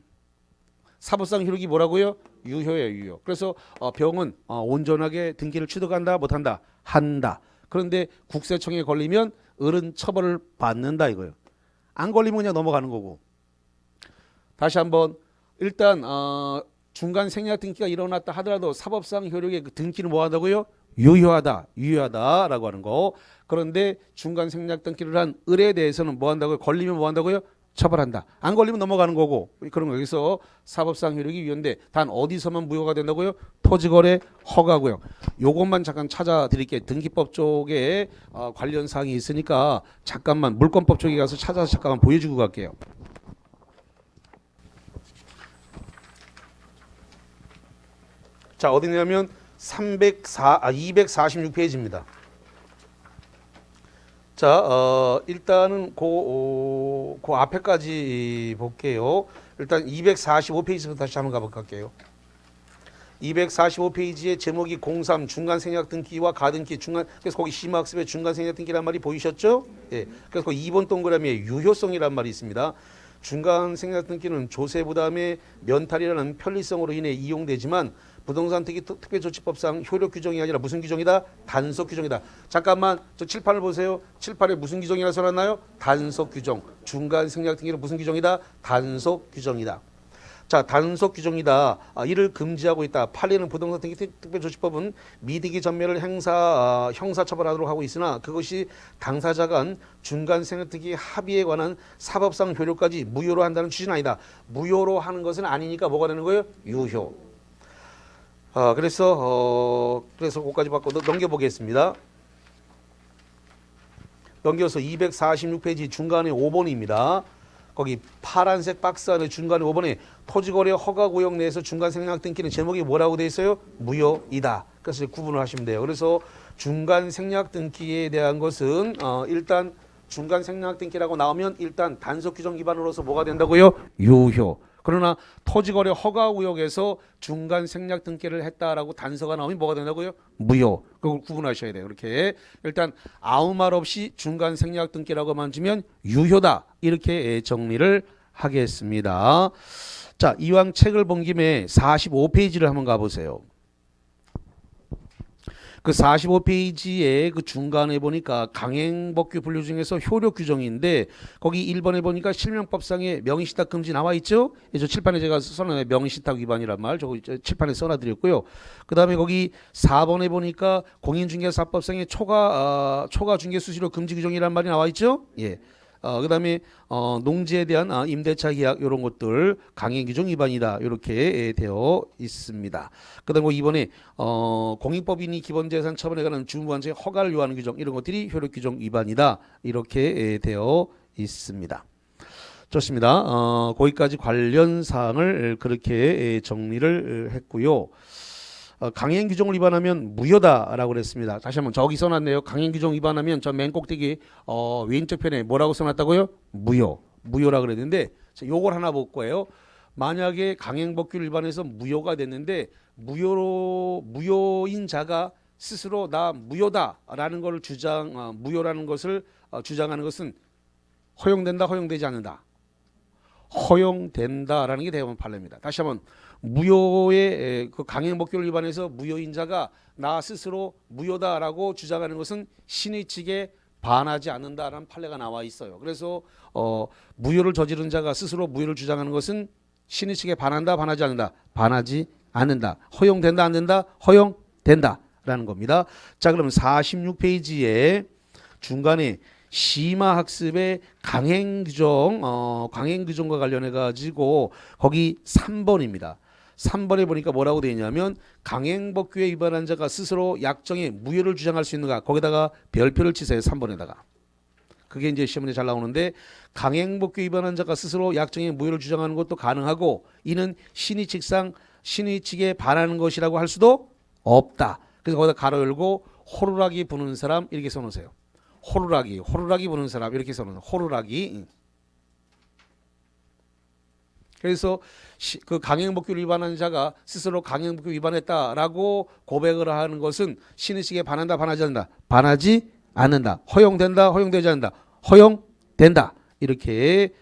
사법상 효력이 뭐라고요? 유효예요. 유효. 그래서 병은 온전하게 등기를 취득한다 못한다? 한다. 그런데 국세청에 걸리면 을은 처벌을 받는다 이거예요. 안 걸리면 그냥 넘어가는 거고. 다시 한번, 일단 중간 생략 등기가 일어났다 하더라도 사법상 효력의 그 등기는 뭐 한다고요? 유효하다라고 하는 거. 그런데 중간 생략 등기를 한 을에 대해서는 뭐 한다고요? 걸리면 뭐 한다고요? 처벌한다. 안 걸리면 넘어가는 거고. 그런 거. 여기서 사법상 효력이 유효인데 단 어디서만 무효가 된다고요? 토지거래 허가구역. 요것만 잠깐 찾아드릴게요. 등기법 쪽에 관련 사항이 있으니까 잠깐만 물권법 쪽에 가서 찾아서 잠깐만 보여주고 갈게요. 자, 어디냐면 246페이지입니다. 자, 일단은 그 앞에까지 볼게요. 일단 245페이지부터 다시 한번 가볼게요. 245페이지의 제목이 03 중간 생략 등기와 가등기 중간, 그래서 거기 심화학습의 중간 생략 등기란 말이 보이셨죠? 예. 그래서 그 2번 동그라미에 유효성이란 말이 있습니다. 중간 생략 등기는 조세 부담의 면탈이라는 편리성으로 인해 이용되지만 부동산 특별조치법상 효력 규정이 아니라 무슨 규정이다? 단속 규정이다. 잠깐만 저 칠판을 보세요. 칠판에 무슨 규정이라 써놨나요? 단속 규정. 중간 생략 등기는 무슨 규정이다? 단속 규정이다. 자, 단속 규정이다. 이를 금지하고 있다. 판례는 부동산 특별조치법은 미등기 전매를 형사처벌하도록 하고 있으나 그것이 당사자 간 중간 생략 등기 합의에 관한 사법상 효력까지 무효로 한다는 취지는 아니다. 무효로 하는 것은 아니니까 뭐가 되는 거예요? 유효. 그래서 그거까지 받고 넘겨보겠습니다. 넘겨서 246페이지 중간에 5번입니다. 거기 파란색 박스 안에 중간에 5번에 토지거래 허가구역 내에서 중간 생략 등기는 제목이 뭐라고 돼 있어요? 무효이다. 그래서 구분을 하시면 돼요. 그래서 중간 생략 등기에 대한 것은 일단 중간 생략 등기라고 나오면 일단 단속 규정 위반으로서 뭐가 된다고요? 유효. 그러나 토지거래 허가구역에서 중간 생략 등기를 했다라고 단서가 나오면 뭐가 된다고요? 무효. 그걸 구분하셔야 돼요. 이렇게 일단 아무 말 없이 중간 생략 등기라고만 주면 유효다. 이렇게 정리를 하겠습니다. 자, 이왕 책을 본 김에 45페이지를 한번 가보세요. 그 45페이지에 그 중간에 보니까 강행법규 분류 중에서 효력 규정인데 거기 1번에 보니까 실명법상의 명의신탁 금지 나와 있죠? 저 칠판에 제가 써놔요. 명의신탁 위반이란 말 저거 칠판에 써놔드렸고요. 그 다음에 거기 4번에 보니까 공인중개사법상의 초과 중개 수수료 금지 규정이란 말이 나와 있죠? 예. 그다음에 농지에 대한 임대차 계약 이런 것들 강행 규정 위반이다 이렇게 되어 있습니다. 그다음에 이번에 공익법인이 기본재산 처분에 관한 주무관청의 허가를 요하는 규정 이런 것들이 효력 규정 위반이다 이렇게 되어 있습니다. 좋습니다. 거기까지 관련 사항을 그렇게 정리를 했고요. 강행 규정을 위반하면 무효다라고 그랬습니다. 다시 한번 저기 써놨네요. 강행 규정 위반하면 저 맨 꼭대기 왼쪽 편에 뭐라고 써놨다고요? 무효라 그랬는데 요걸 하나 볼 거예요. 만약에 강행법규를 위반해서 무효가 됐는데 무효인 자가 스스로 나 무효다라는 걸 무효라는 것을 주장하는 것은 허용된다, 허용되지 않는다. 허용된다라는 게 대법원 판례입니다. 다시 한번 무효의 그 강행법규를 위반해서 무효인자가 나 스스로 무효다라고 주장하는 것은 신의 측에 반하지 않는다라는 판례가 나와 있어요. 그래서 무효를 저지른 자가 스스로 무효를 주장하는 것은 신의 측에 반한다, 반하지 않는다, 반하지 않는다. 허용된다, 안 된다, 허용된다라는 겁니다. 자, 그러면 46페이지에 중간에 심화학습의 강행규정과 관련해 가지고 거기 3번입니다. 3번에 보니까 뭐라고 되어 있냐면 강행법규에 위반한 자가 스스로 약정에 무효를 주장할 수 있는가 거기다가 별표를 치세요. 3번에다가. 그게 이제 시험에 잘 나오는데 강행법규에 위반한 자가 스스로 약정에 무효를 주장하는 것도 가능하고 이는 신의 측에 반하는 것이라고 할 수도 없다. 그래서 거기다 가로 열고 호루라기 부는 사람 이렇게 써놓으세요. 호루라기 부는 사람 이렇게 써놓은 호루라기. 그래서 그 강행법규를 위반한 자가 스스로 강행법규 위반했다라고 고백을 하는 것은 신의 측에 반한다, 반하지 않는다, 반하지 않는다, 허용된다, 허용되지 않는다, 허용된다 이렇게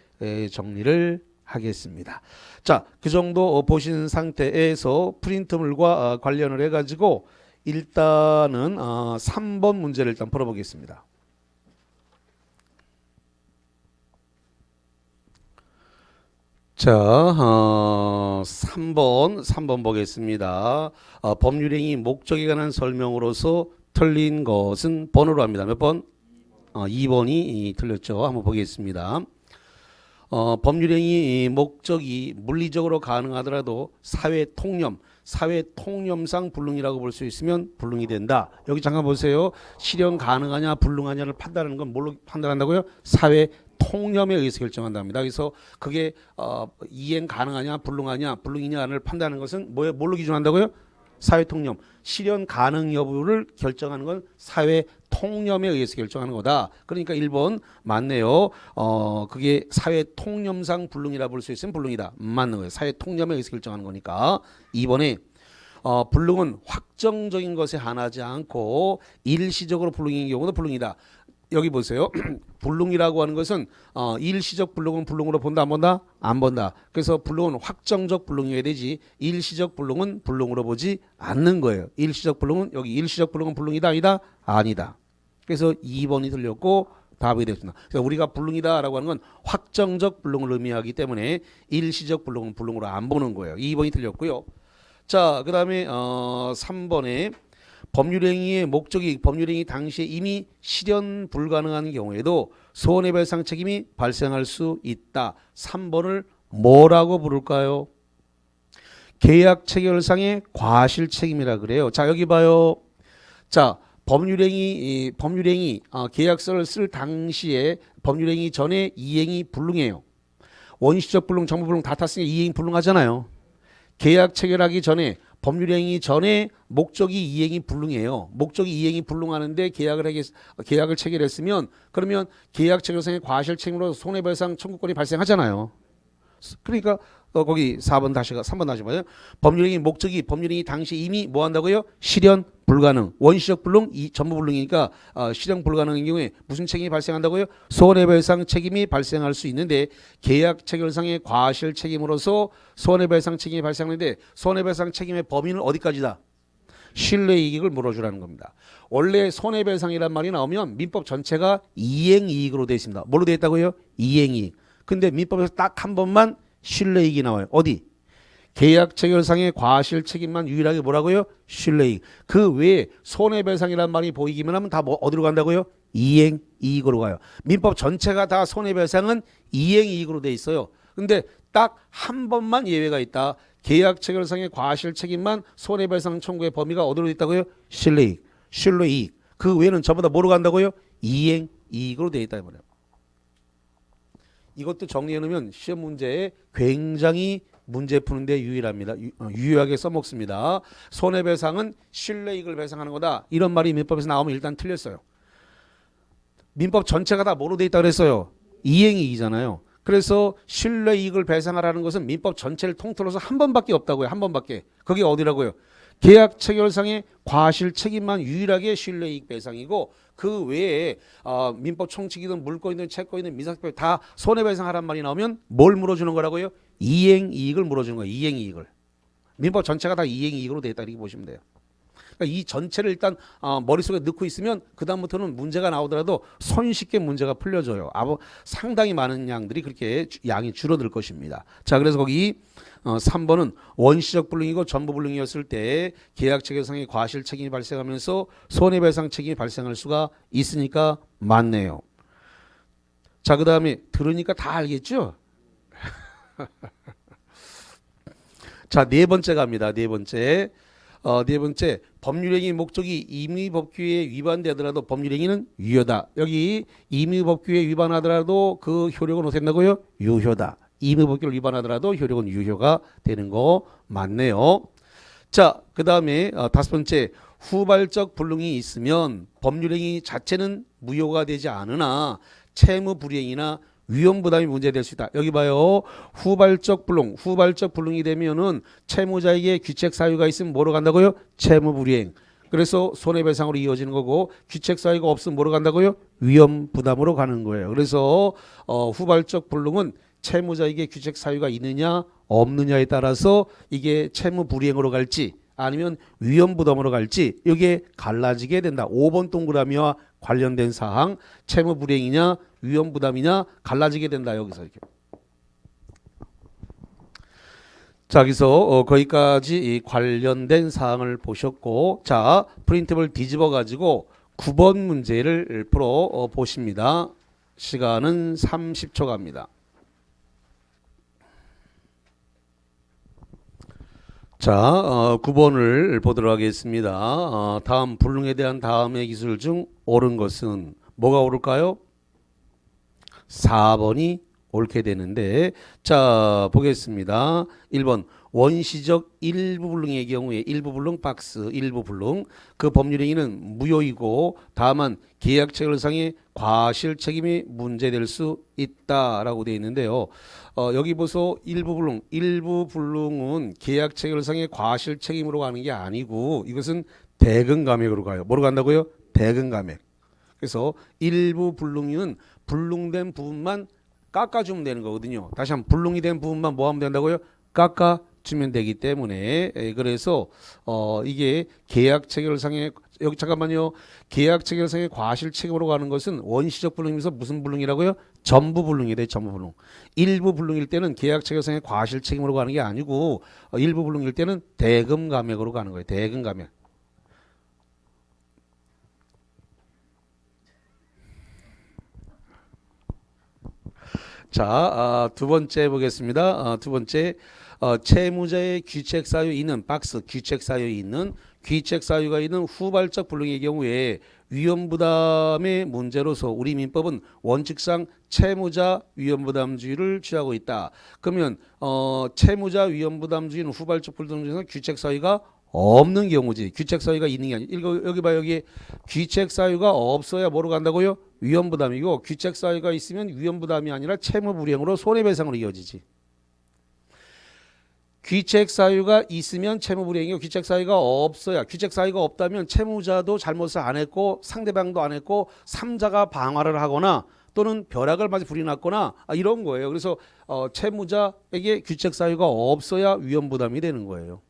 정리를 하겠습니다. 자, 그 정도 보신 상태에서 프린트물과 관련을 해가지고 일단은 3번 문제를 일단 풀어보겠습니다. 자, 3번 보겠습니다. 법률행위 목적에 관한 설명으로서 틀린 것은 번호로 합니다. 몇 번? 2번이 틀렸죠. 한번 보겠습니다. 법률행위 목적이 물리적으로 가능하더라도 사회 통념상 불능이라고 볼 수 있으면 불능이 된다. 여기 잠깐 보세요. 실현 가능하냐 불능하냐를 판단하는 건 뭘로 판단한다고요? 사회 통념에 의해서 결정한답니다. 그래서 그게 이행 가능하냐 불능이냐를 판단하는 것은 뭘로 기준한다고요? 사회 통념. 실현 가능 여부를 결정하는 건 사회 통념에 의해서 결정하는 거다. 그러니까 1번 맞네요. 그게 사회 통념상 불능이라 볼 수 있으면 불능이다. 맞는 거예요. 사회 통념에 의해서 결정하는 거니까. 2번에 불능은 확정적인 것에 한하지 않고 일시적으로 불능인 경우도 불능이다. 여기 보세요. 불능이라고 하는 것은 일시적 불능은 불능으로 본다 안 본다? 안 본다. 그래서 불능은 확정적 불능이어야 되지 일시적 불능은 불능으로 보지 않는 거예요. 일시적 불능은 여기 일시적 불능은 불능이다 아니다? 아니다. 그래서 2번이 틀렸고 답이 됐습니다. 그래서 우리가 불능이다라고 하는 건 확정적 불능을 의미하기 때문에 일시적 불능은 불능으로 안 보는 거예요. 2번이 틀렸고요. 자, 그 다음에 3번에 법률행위의 목적이 법률행위 당시에 이미 실현 불가능한 경우에도 손해배상 책임이 발생할 수 있다. 3번을 뭐라고 부를까요? 계약 체결상의 과실 책임이라 그래요. 자, 여기 봐요. 자, 법률행위 계약서를 쓸 당시에 법률행위 전에 이행이 불능해요. 원시적 불능, 정부불능 다 탔으니까 이행이 불능하잖아요. 계약 체결하기 전에 법률행위 전에 목적이 이행이 불능해요. 목적이 이행이 불능하는데 계약을 체결했으면 그러면 계약 체결상의 과실 책임으로 손해배상 청구권이 발생하잖아요. 그러니까 거기 3번 다시 봐요. 법률행위 목적이 법률행위 당시 이미 뭐 한다고요? 실현 불가능. 원시적 불능, 전부 불능이니까 실현 불가능인 경우에 무슨 책임이 발생한다고요? 손해배상 책임이 발생할 수 있는데 계약 체결상의 과실 책임으로서 손해배상 책임이 발생하는데 손해배상 책임의 범위는 어디까지다? 신뢰이익을 물어주라는 겁니다. 원래 손해배상이란 말이 나오면 민법 전체가 이행이익으로 되어 있습니다. 뭘로 되어 있다고요? 이행이익. 근데 민법에서 딱 한 번만 신뢰이익이 나와요. 어디? 계약 체결상의 과실 책임만 유일하게 뭐라고요? 신뢰이익. 그 외에 손해배상이란 말이 보이기만 하면 다 뭐 어디로 간다고요? 이행이익으로 가요. 민법 전체가 다 손해배상은 이행이익으로 돼 있어요. 근데 딱 한 번만 예외가 있다. 계약 체결상의 과실 책임만 손해배상 청구의 범위가 어디로 돼 있다고요? 신뢰이익. 신뢰이익. 그 외에는 전부 다 뭐로 간다고요? 이행이익으로 돼 있다 이 말이에요. 이것도 정리해 놓으면 시험 문제에 굉장히 문제 푸는데 유일합니다. 유효하게 써먹습니다. 손해배상은 신뢰이익을 배상하는 거다. 이런 말이 민법에서 나오면 일단 틀렸어요. 민법 전체가 다 뭐로 돼 있다 그랬어요? 이행이익이잖아요. 그래서 신뢰이익을 배상하라는 것은 민법 전체를 통틀어서 한 번밖에 없다고요. 한 번밖에. 그게 어디라고요? 계약 체결상의 과실 책임만 유일하게 신뢰이익 배상이고 그 외에 민법 총칙이든 물권이든 채권이든 민사소송이 다 손해배상하란 말이 나오면 뭘 물어주는 거라고요? 이행이익을 물어주는 거예요. 이행이익을. 민법 전체가 다 이행이익으로 되어 있다 이렇게 보시면 돼요. 그러니까 이 전체를 일단 머릿속에 넣고 있으면 그 다음부터는 문제가 나오더라도 손쉽게 문제가 풀려져요. 상당히 많은 양들이 그렇게 양이 줄어들 것입니다. 자, 그래서 거기 3번은 원시적 불능이고 전부 불능이었을 때 계약 체결상의 과실 책임이 발생하면서 손해배상 책임이 발생할 수가 있으니까 맞네요. 자, 그 다음에 들으니까 다 알겠죠? 자, 네 번째 갑니다. 네 번째. 네 번째, 법률행위 목적이 임의법규에 위반되더라도 법률행위는 유효다. 여기 임의법규에 위반하더라도 그 효력은 어떻게 된다고요? 유효다. 임의법규를 위반하더라도 효력은 유효가 되는 거 맞네요. 자, 그 다음에 다섯 번째, 후발적 불능이 있으면 법률행위 자체는 무효가 되지 않으나 채무 불이행이나 위험 부담이 문제될 수 있다. 여기 봐요. 후발적 불능이 되면은 채무자에게 귀책 사유가 있으면 뭐로 간다고요? 채무 불이행. 그래서 손해배상으로 이어지는 거고 귀책 사유가 없으면 뭐로 간다고요? 위험 부담으로 가는 거예요. 그래서 후발적 불능은 채무자에게 귀책 사유가 있느냐 없느냐에 따라서 이게 채무 불이행으로 갈지 아니면 위험 부담으로 갈지 이게 갈라지게 된다. 5번 동그라미와 관련된 사항 채무 불이행이냐 위험 부담이냐 갈라지게 된다. 여기서 이렇게. 자, 여기서 거기까지 이 관련된 사항을 보셨고 자, 프린트를 뒤집어 가지고 9번 문제를 풀어 보십니다. 시간은 30초 갑니다. 자, 9번을 보도록 하겠습니다. 다음 불능에 대한 다음의 기술 중 옳은 것은 뭐가 옳을까요? 4번이 옳게 되는데 자, 보겠습니다. 1번 원시적 일부 불능의 경우에 일부 불능 박스 일부 불능 그 법률행위는 무효이고 다만 계약 체결상의 과실 책임이 문제될 수 있다라고 되어 있는데요. 여기 보소 일부 불능은 계약 체결상의 과실 책임으로 가는 게 아니고 이것은 대금 감액으로 가요. 뭐로 간다고요? 대금 감액. 그래서 일부 불능은 불능된 부분만 깎아주면 되는 거거든요. 다시 한번 불능이 된 부분만 뭐 하면 된다고요? 깎아주면 되기 때문에 그래서 이게 계약 체결상의 여기 잠깐만요. 계약 체결상의 과실 책임으로 가는 것은 원시적 불능이면서 무슨 불능이라고요? 전부 불능이 돼. 전부 불능. 일부 불능일 때는 계약 체결상의 과실 책임으로 가는 게 아니고 일부 불능일 때는 대금 감액으로 가는 거예요. 대금 감액. 자, 두 번째 보겠습니다. 두 번째, 채무자의 귀책 사유 있는 박스, 귀책 사유가 있는 후발적 불능의 경우에 위험 부담의 문제로서 우리 민법은 원칙상 채무자 위험 부담주의를 취하고 있다. 그러면 채무자 위험 부담주의는 후발적 불능 중에서 귀책 사유가 없는 경우지. 귀책 사유가 있는 게 아니고 여기 봐 여기 귀책 사유가 없어야 뭐로 간다고요? 위험 부담이고 귀책 사유가 있으면 위험 부담이 아니라 채무 불이행으로 손해배상으로 이어지지. 귀책 사유가 있으면 채무 불이행이고 귀책 사유가 없어야 귀책 사유가 없다면 채무자도 잘못을 안 했고 상대방도 안 했고 3자가 방화를 하거나 또는 벼락을 맞이 불이 났거나 이런 거예요. 그래서 채무자에게 귀책 사유가 없어야 위험 부담이 되는 거예요.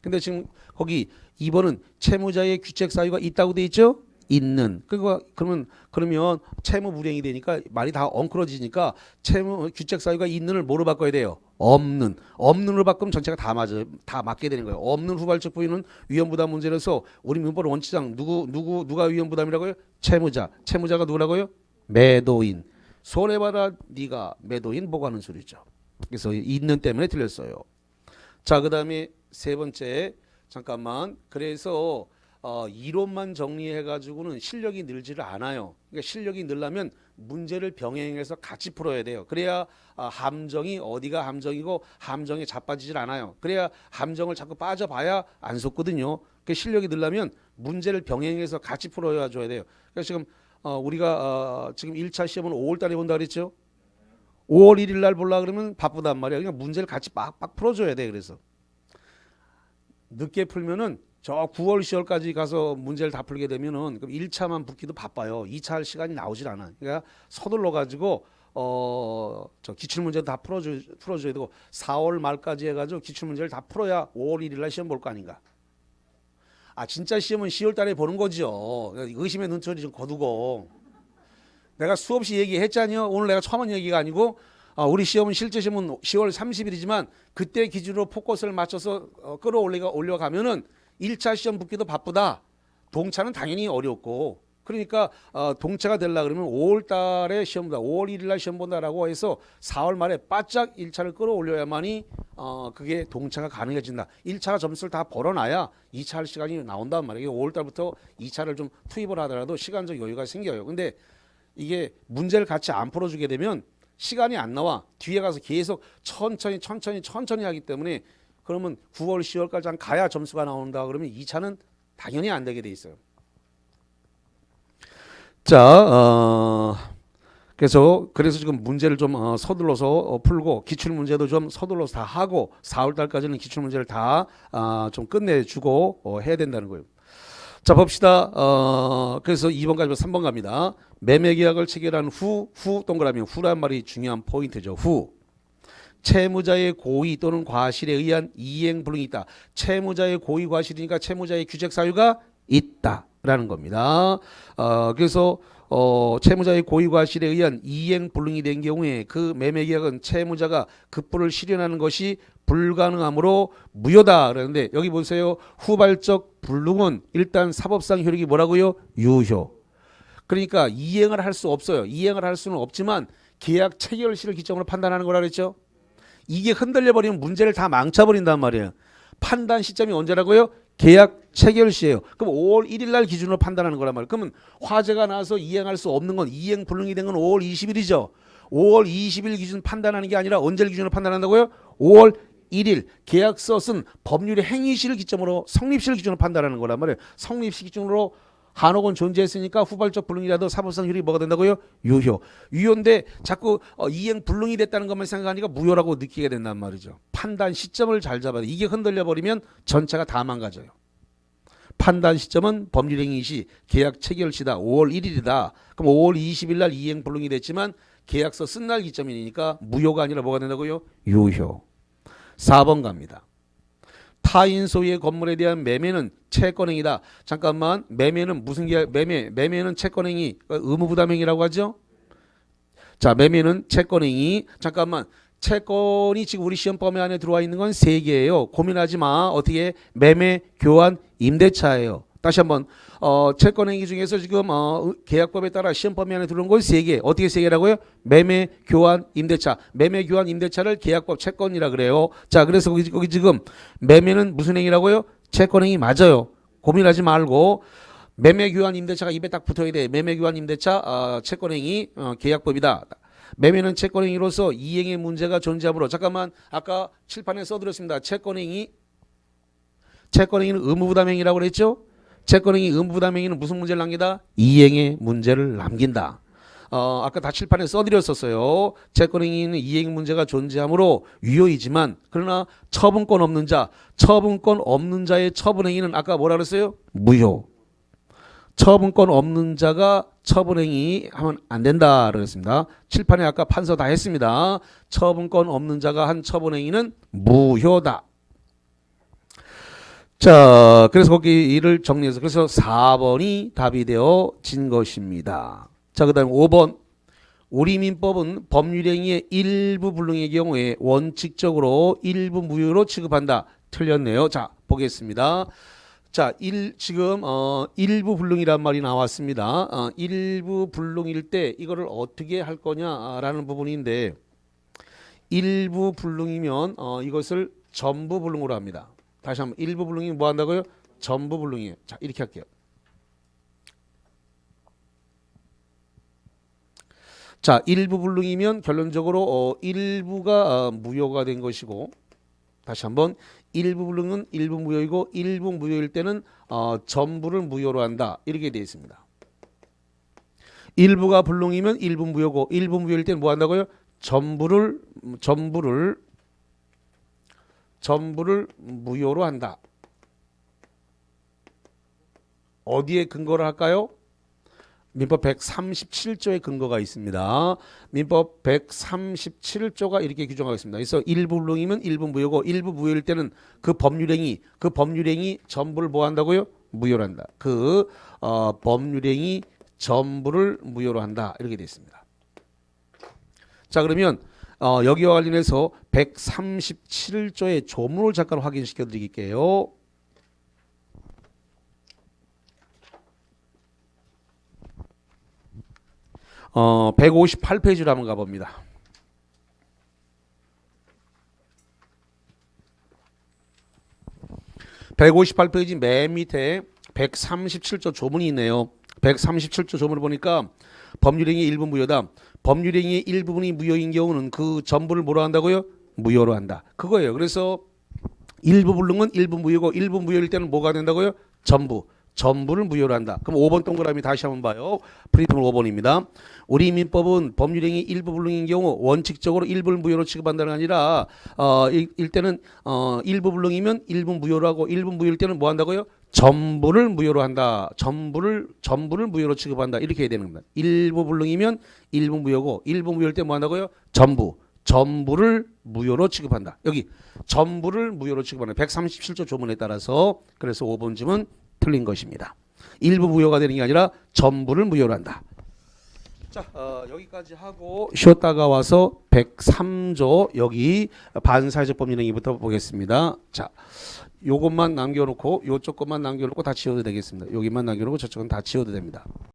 근데 지금 거기 2번은 채무자의 귀책 사유가 있다고 돼 있죠? 있는. 그러면 채무 불이행이 되니까 말이 다 엉클어지니까 채무 귀책 사유가 있는을 뭐로 바꿔야 돼요? 없는. 없는으로 바꾸면 전체가 다 맞게 되는 거예요. 없는 후발적 부인은 위험부담 문제라서 우리 민법 원칙상 누가 위험부담이라고요? 채무자. 채무자가 누구라고요? 매도인. 손해봐라 네가 매도인 뭐고 하는 소리죠. 그래서 있는 때문에 틀렸어요. 자, 그 다음에 세 번째 잠깐만. 그래서 이론만 정리해가지고는 실력이 늘지를 않아요. 그러니까 실력이 늘려면 문제를 병행해서 같이 풀어야 돼요. 그래야 함정이 어디가 함정이고 함정에 자빠지질 않아요. 그래야 함정을 자꾸 빠져봐야 안 속거든요. 그 실력이 늘려면 문제를 병행해서 같이 풀어야 줘야 돼요. 그래서 지금 우리가 지금 1차 시험은 5월 달에 본다 그랬죠. 5월 1일 날 보려고 그러면 바쁘단 말이야. 그러니까 문제를 같이 빡빡 풀어줘야 돼. 그래서 늦게 풀면은 저 9월 10월까지 가서 문제를 다 풀게 되면은 그럼 1차만 붙기도 바빠요. 2차 할 시간이 나오질 않아. 그러니까 서둘러 가지고 저 기출 문제도 다 풀어줘야 되고 4월 말까지 해가지고 기출 문제를 다 풀어야 5월 1일 날 시험 볼 거 아닌가. 진짜 시험은 10월 달에 보는 거죠. 의심의 눈초리 좀 거두고. 내가 수없이 얘기했잖아요. 오늘 내가 처음 한 얘기가 아니고 우리 시험은 실제 시험은 10월 30일이지만 그때 기준으로 포커스를 맞춰서 올려가면은 1차 시험 붙기도 바쁘다. 동차는 당연히 어렵고 그러니까 동차가 되려고 그러면 5월 달에 시험 본다. 5월 1일 날 시험 본다라고 해서 4월 말에 바짝 1차를 끌어올려야만이 그게 동차가 가능해진다. 1차가 점수를 다 벌어놔야 2차 할 시간이 나온단 말이에요. 5월 달부터 2차를 좀 투입을 하더라도 시간적 여유가 생겨요. 근데 이게 문제를 같이 안 풀어주게 되면 시간이 안 나와. 뒤에 가서 계속 천천히 하기 때문에 그러면 9월 10월까지 가야 점수가 나온다 그러면 2차는 당연히 안 되게 돼 있어요. 자, 그래서 지금 문제를 좀 서둘러서 풀고 기출 문제도 좀 서둘러서 다 하고 4월 달까지는 기출 문제를 다 좀 끝내주고 해야 된다는 거예요. 자, 봅시다. 그래서 2번까지 3번 갑니다. 매매계약을 체결한 후 동그라미 후란 말이 중요한 포인트죠. 후. 채무자의 고의 또는 과실에 의한 이행불능이 있다. 채무자의 고의 과실이니까 채무자의 규책 사유가 있다라는 겁니다. 그래서 채무자의 고의 과실에 의한 이행불능이 된 경우에 그 매매계약은 채무자가 급부를 실현하는 것이 불가능하므로 무효다. 그러는데 여기 보세요. 후발적 불능은 일단 사법상 효력이 뭐라고요? 유효. 그러니까 이행을 할 수 없어요. 이행을 할 수는 없지만 계약 체결시를 기점으로 판단하는 거라 그랬죠. 이게 흔들려 버리면 문제를 다 망쳐버린단 말이에요. 판단 시점이 언제라고요? 계약 체결 시에요. 그럼 5월 1일 날 기준으로 판단하는 거란 말이에요. 그러면 화재가 나서 이행할 수 없는 건 이행 불능이 된 건 5월 20일이죠. 5월 20일 기준 판단하는 게 아니라 언제를 기준으로 판단한다고요? 5월 1일 계약서 쓴 법률의 행위시를 기점으로 성립시를 기준으로 판단하는 거란 말이에요. 성립시 기준으로 한옥은 존재했으니까 후발적 불능이라도 사법상 효력이 뭐가 된다고요? 유효. 유효인데 자꾸 이행 불능이 됐다는 것만 생각하니까 무효라고 느끼게 된단 말이죠. 판단 시점을 잘 잡아야 돼. 이게 흔들려 버리면 전체가 다 망가져요. 판단 시점은 법률행위 시 계약 체결 시다. 5월 1일이다. 그럼 5월 20일 날 이행 불능이 됐지만 계약서 쓴 날 기점이니까 무효가 아니라 뭐가 된다고요? 유효. 4번 갑니다. 타인 소유의 건물에 대한 매매는 채권행위다. 잠깐만, 매매는 무슨 계약? 매매는 채권행위, 의무부담행위라고 하죠. 자, 매매는 채권행위. 잠깐만, 채권이 지금 우리 시험범위 안에 들어와 있는 건 3개예요. 고민하지 마. 어떻게? 매매, 교환, 임대차예요. 다시 한번 채권행위 중에서 지금 계약법에 따라 시험범위 안에 들어온 건 3개. 어떻게 3개라고요? 매매, 교환, 임대차. 매매, 교환, 임대차를 계약법 채권이라 그래요. 자, 그래서 거기 지금 매매는 무슨 행위라고요? 채권행위 맞아요. 고민하지 말고 매매, 교환, 임대차가 입에 딱 붙어야 돼. 매매, 교환, 임대차 채권행위 계약법이다. 매매는 채권행위로서 이행의 문제가 존재하므로 잠깐만 아까 칠판에 써드렸습니다. 채권행위는 의무부담행위라고 그랬죠? 채권행위 의무부담행위는 무슨 문제를 남긴다? 이행의 문제를 남긴다. 아까 다 칠판에 써드렸었어요. 채권행위는 이행 문제가 존재하므로 유효이지만 그러나 처분권 없는 자의 처분행위는 아까 뭐라 그랬어요? 무효. 처분권 없는 자가 처분행위 하면 안 된다 그랬습니다. 칠판에 아까 판서 다 했습니다. 처분권 없는 자가 한 처분행위는 무효다. 자, 그래서 거기 이를 정리해서 그래서 4번이 답이 되어진 것입니다. 자, 그다음 5번. 우리 민법은 법률행위의 일부 불능의 경우에 원칙적으로 일부 무효로 취급한다. 틀렸네요. 자, 보겠습니다. 자, 지금 일부 불능이란 말이 나왔습니다. 일부 불능일 때 이거를 어떻게 할 거냐라는 부분인데 일부 불능이면 이것을 전부 불능으로 합니다. 다시 한번 일부 불능이 뭐 한다고요? 전부 불능이에요. 자, 이렇게 할게요. 자, 일부 불능이면 결론적으로 일부가 무효가 된 것이고 다시 한번 일부 불능은 일부 무효이고 일부 무효일 때는 전부를 무효로 한다. 이렇게 되어 있습니다. 일부가 불능이면 일부 무효고 일부 무효일 때는 뭐 한다고요? 전부를 무효로 한다. 어디에 근거를 할까요? 민법 137조의 근거가 있습니다. 민법 137조가 이렇게 규정하고 있습니다. 그래서 일부 불능이면 일부 무효고 일부 무효일 때는 그 법률행위 전부를 뭐 한다고요? 무효로 한다. 법률행위 전부를 무효로 한다. 이렇게 되어 있습니다. 자, 그러면 여기와 관련해서 137조의 조문을 잠깐 확인시켜 드릴게요. 158페이지로 한번 가봅니다. (158페이지) 맨 밑에 137조 조문이 있네요. 137조 조문을 보니까 법률행위 일부 무효다. 법률행위의 일부분이 무효인 경우는 그 전부를 뭐로 한다고요? 무효로 한다. 그거예요. 그래서 일부 불능은 일부 무효고 일부 무효일 때는 뭐가 된다고요? 전부를 무효로 한다. 그럼 5번 동그라미 다시 한번 봐요. 프린트물 5번입니다. 우리 민법은 법률행위 일부 불능인 경우 원칙적으로 일부를 무효로 취급한다는 게 아니라 일때는 일부 불능이면 일부 무효로 하고 일부 무효일 때는 뭐 한다고요? 전부를 무효로 한다. 전부를 무효로 취급한다. 이렇게 해야 되는 겁니다. 일부 불능이면 일부 무효고 일부 무효일 때 뭐 한다고요? 전부를 무효로 취급한다. 여기 전부를 무효로 취급한다. 137조 조문에 따라서 그래서 5번 질문 틀린 것입니다. 일부 무효가 되는 게 아니라 전부를 무효로 한다. 자, 여기까지 하고 쉬었다가 와서 103조 여기 반사회적 법률행위부터 보겠습니다. 자, 요것만 남겨놓고 요쪽 것만 남겨놓고 다 지워도 되겠습니다. 여기만 남겨놓고 저쪽은 다 지워도 됩니다.